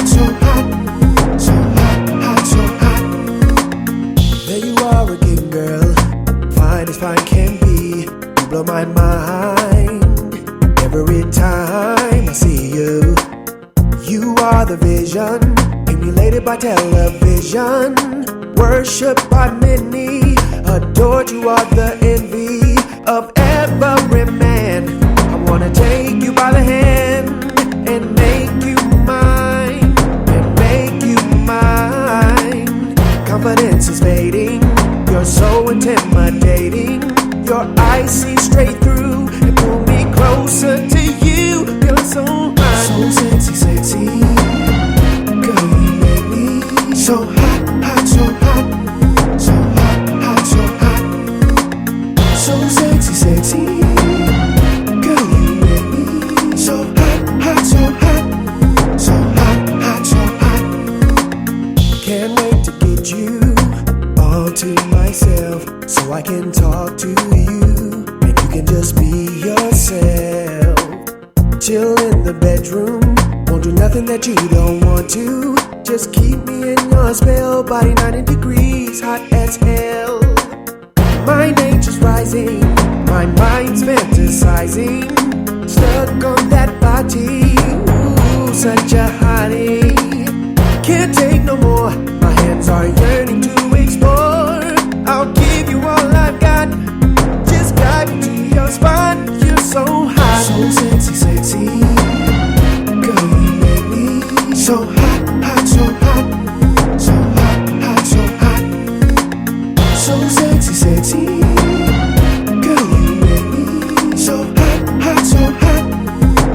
so hot, so hot, hot, so hot. There you are again, girl, fine as fine can be. You blow my mind every time I see you. You are the vision, emulated by television, worshipped by many, adored. You are the envy of every man. I wanna take you by the hand and make you mine, and make you mine. Confidence is fading, you're so intimidating. Your eyes see straight through and pull me closer to you. You're so hot, so sexy, sexy. Girl, you make me so hot, hot, so hot, so hot, hot, so hot. So sexy, sexy. Girl, you make me so hot, hot, so hot, so hot, hot, so hot. Can't wait to get you all to myself, so I can talk to you and you can just be yourself. Chill in the bedroom, won't do nothing that you don't want to. Just keep me in your spell, body 90 degrees, hot as hell. My nature's rising, my mind's fantasizing, stuck on that body, ooh, such a hottie. Can't take no more, my hands are yearning to explore. I'll give you all I've got, just guide me to your spot. You're so hot, so sexy, sexy. Girl, you make me so hot, hot, so hot, so hot, hot, so hot. So sexy, sexy. Girl, you make me so hot, hot, so hot,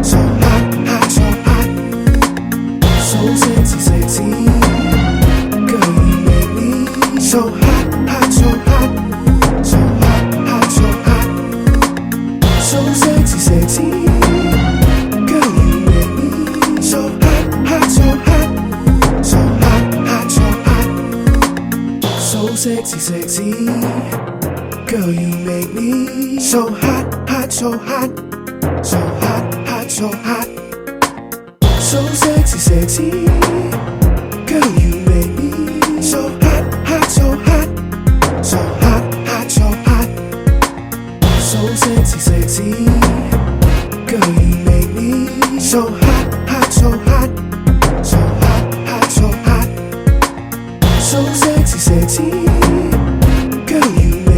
so hot, hot, so hot. So sexy, sexy. Girl, you make me so hot, hot, so hot, so hot, hot, so hot. So sexy, sexy. Girl, you make me so hot, hot, so hot, so hot, hot, so hot. So sexy, sexy. Girl, you make me so hot, hot, so hot, so hot, hot, so hot. So sexy, sexy. Girl, you make me so hot, hot, so hot, so hot, hot, so hot. So sexy, sexy. Girl, you make me so hot, hot, so hot, so hot, hot, so hot. So sexy, sexy.